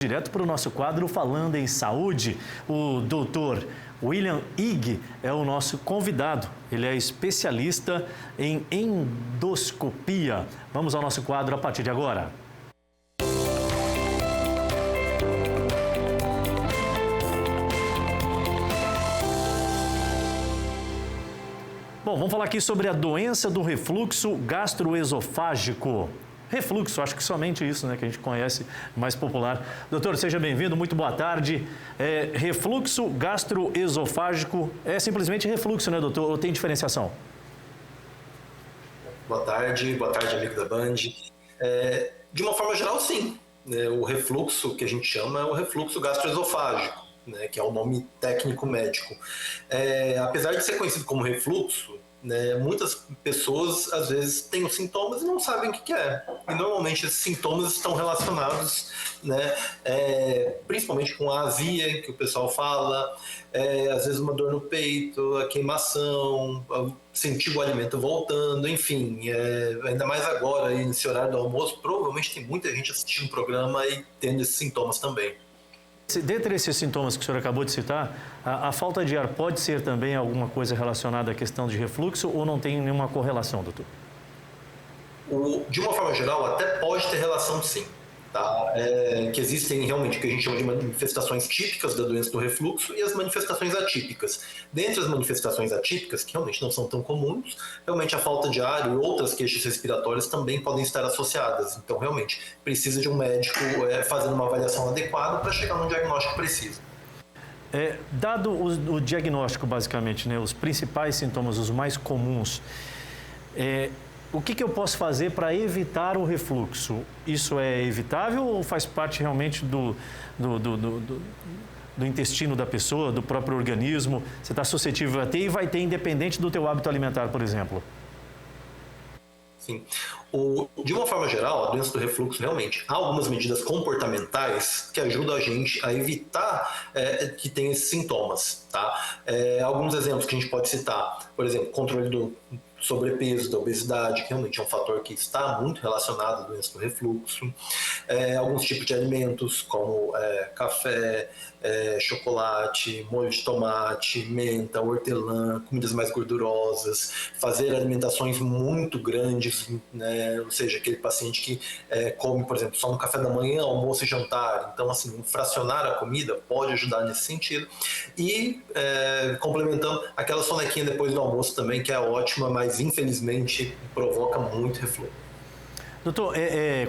Direto para o nosso quadro Falando em Saúde, o doutor William Ig é o nosso convidado. Ele é especialista em endoscopia. Vamos ao nosso quadro a partir de agora. Bom, vamos falar aqui sobre a doença do refluxo gastroesofágico. Refluxo, acho que somente isso, né, que a gente conhece, mais popular. Doutor, seja bem-vindo, muito boa tarde. Refluxo gastroesofágico é simplesmente refluxo, né, doutor? Ou tem diferenciação? Boa tarde, amigo da Band. De uma forma geral, sim. O refluxo que a gente chama é o refluxo gastroesofágico, né, que é o nome técnico médico. Apesar de ser conhecido como refluxo, né, muitas pessoas às vezes têm os sintomas e não sabem o que é. E normalmente esses sintomas estão relacionados, né, principalmente com a azia, que o pessoal fala, às vezes uma dor no peito, a queimação, sentir o alimento voltando, enfim. Ainda mais agora, aí, nesse horário do almoço, provavelmente tem muita gente assistindo o programa e tendo esses sintomas também. Dentre esses sintomas que o senhor acabou de citar, a falta de ar pode ser também alguma coisa relacionada à questão de refluxo ou não tem nenhuma correlação, doutor? De uma forma geral, até pode ter relação, sim. Tá? Que existem realmente o que a gente chama de manifestações típicas da doença do refluxo e as manifestações atípicas. Dentre as manifestações atípicas, que realmente não são tão comuns, realmente a falta de ar e outras queixas respiratórias também podem estar associadas. Então, realmente, precisa de um médico fazendo uma avaliação adequada para chegar no diagnóstico preciso. Dado o diagnóstico, basicamente, né, os principais sintomas, os mais comuns, o que eu posso fazer para evitar o refluxo? Isso é evitável ou faz parte realmente do intestino da pessoa, do próprio organismo? Você está suscetível a ter e vai ter independente do teu hábito alimentar, por exemplo? Sim. De uma forma geral, a doença do refluxo, realmente, há algumas medidas comportamentais que ajudam a gente a evitar que tenha esses sintomas. Tá? Alguns exemplos que a gente pode citar, por exemplo, controle do sobrepeso, da obesidade, que realmente é um fator que está muito relacionado à doença do refluxo. Alguns tipos de alimentos, como café, chocolate, molho de tomate, menta, hortelã, comidas mais gordurosas, fazer alimentações muito grandes, né? Ou seja, aquele paciente que come, por exemplo, só no café da manhã, almoço e jantar. Então, assim, fracionar a comida pode ajudar nesse sentido. E, complementando, aquela sonequinha depois do almoço também, que é ótima, mas infelizmente provoca muito refluxo. Doutor,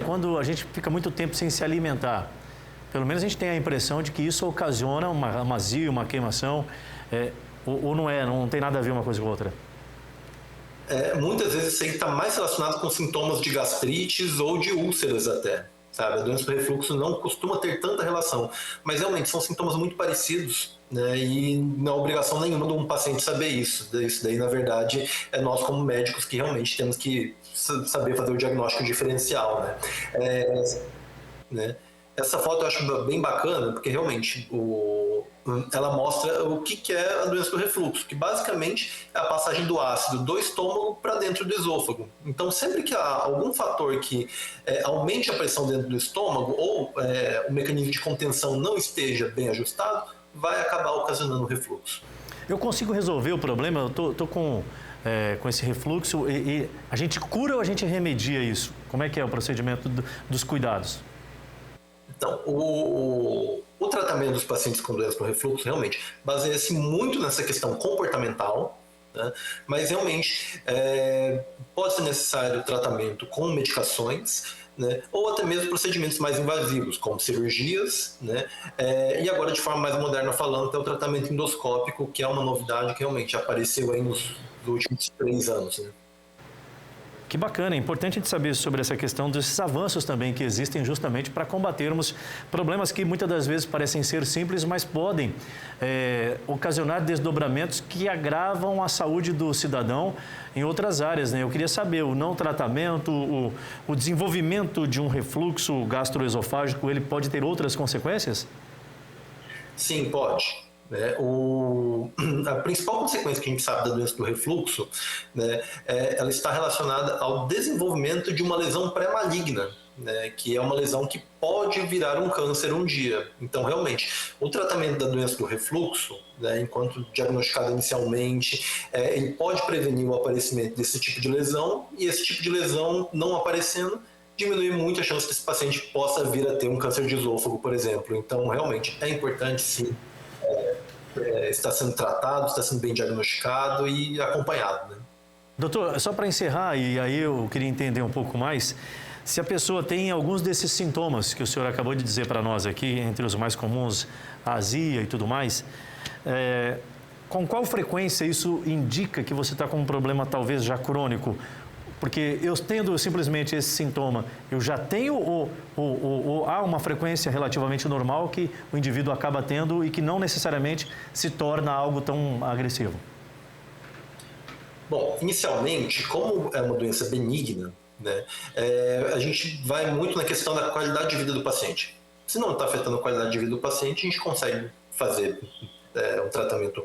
quando a gente fica muito tempo sem se alimentar, pelo menos a gente tem a impressão de que isso ocasiona uma azia, uma queimação, ou não tem nada a ver uma coisa com a outra? Muitas vezes isso aí está mais relacionado com sintomas de gastrites ou de úlceras até. Sabe? A doença do refluxo não costuma ter tanta relação, mas realmente são sintomas muito parecidos, né? E não é obrigação nenhuma de um paciente saber isso. Isso daí, na verdade, é nós como médicos que realmente temos que saber fazer o diagnóstico diferencial, né? Essa foto eu acho bem bacana, porque realmente ela mostra o que é a doença do refluxo, que basicamente é a passagem do ácido do estômago para dentro do esôfago. Então, sempre que há algum fator que aumente a pressão dentro do estômago ou o mecanismo de contenção não esteja bem ajustado, vai acabar ocasionando refluxo. Eu consigo resolver o problema? Eu tô com esse refluxo e a gente cura ou a gente remedia isso? Como é que é o procedimento dos cuidados? Então, o tratamento dos pacientes com doença do refluxo realmente baseia-se muito nessa questão comportamental, né? Mas realmente pode ser necessário tratamento com medicações, né? Ou até mesmo procedimentos mais invasivos, como cirurgias, né? E agora, de forma mais moderna falando, tem o tratamento endoscópico, que é uma novidade que realmente apareceu aí nos últimos 3 anos, né? Que bacana, é importante a gente saber sobre essa questão desses avanços também que existem justamente para combatermos problemas que muitas das vezes parecem ser simples, mas podem ocasionar desdobramentos que agravam a saúde do cidadão em outras áreas, né? Eu queria saber, o não tratamento, o desenvolvimento de um refluxo gastroesofágico, ele pode ter outras consequências? Sim, pode. A principal consequência que a gente sabe da doença do refluxo, né, ela está relacionada ao desenvolvimento de uma lesão pré-maligna né, que é uma lesão que pode virar um câncer um dia. Então, realmente, o tratamento da doença do refluxo, né, enquanto diagnosticado inicialmente, ele pode prevenir o aparecimento desse tipo de lesão, e esse tipo de lesão não aparecendo, diminui muito a chance que esse paciente possa vir a ter um câncer de esôfago, por exemplo. Então, realmente, é importante, sim, estar sendo tratado, estar sendo bem diagnosticado e acompanhado, né? Doutor, só para encerrar, e aí eu queria entender um pouco mais, se a pessoa tem alguns desses sintomas que o senhor acabou de dizer para nós aqui, entre os mais comuns, a azia e tudo mais, com qual frequência isso indica que você está com um problema talvez já crônico? Porque eu tendo simplesmente esse sintoma, eu já tenho ou há uma frequência relativamente normal que o indivíduo acaba tendo e que não necessariamente se torna algo tão agressivo? Bom, inicialmente, como é uma doença benigna, né, a gente vai muito na questão da qualidade de vida do paciente. Se não está afetando a qualidade de vida do paciente, a gente consegue fazer um tratamento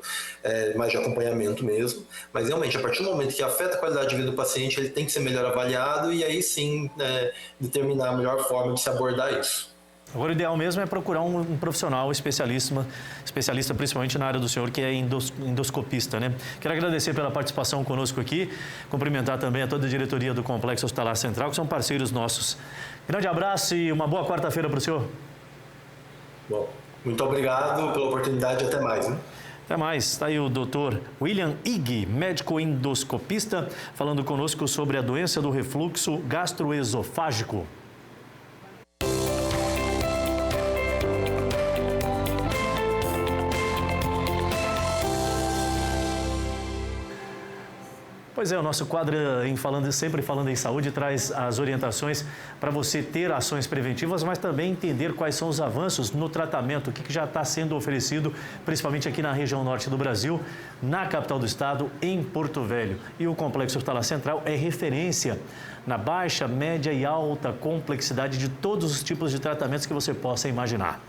mais de acompanhamento mesmo, mas realmente, a partir do momento que afeta a qualidade de vida do paciente, ele tem que ser melhor avaliado e aí sim determinar a melhor forma de se abordar isso. Agora, o ideal mesmo é procurar um profissional especialista principalmente na área do senhor, que é endoscopista, né? Quero agradecer pela participação conosco aqui, cumprimentar também a toda a diretoria do Complexo Hospitalar Central, que são parceiros nossos. Grande abraço e uma boa quarta-feira para o senhor. Bom, muito obrigado pela oportunidade e até mais, né? Até mais. Está aí o Dr. William Ig, médico endoscopista, falando conosco sobre a doença do refluxo gastroesofágico. Pois é, o nosso quadro sempre falando em saúde traz as orientações para você ter ações preventivas, mas também entender quais são os avanços no tratamento, o que já está sendo oferecido, principalmente aqui na região norte do Brasil, na capital do estado, em Porto Velho. E o Complexo Hospitalar Central é referência na baixa, média e alta complexidade de todos os tipos de tratamentos que você possa imaginar.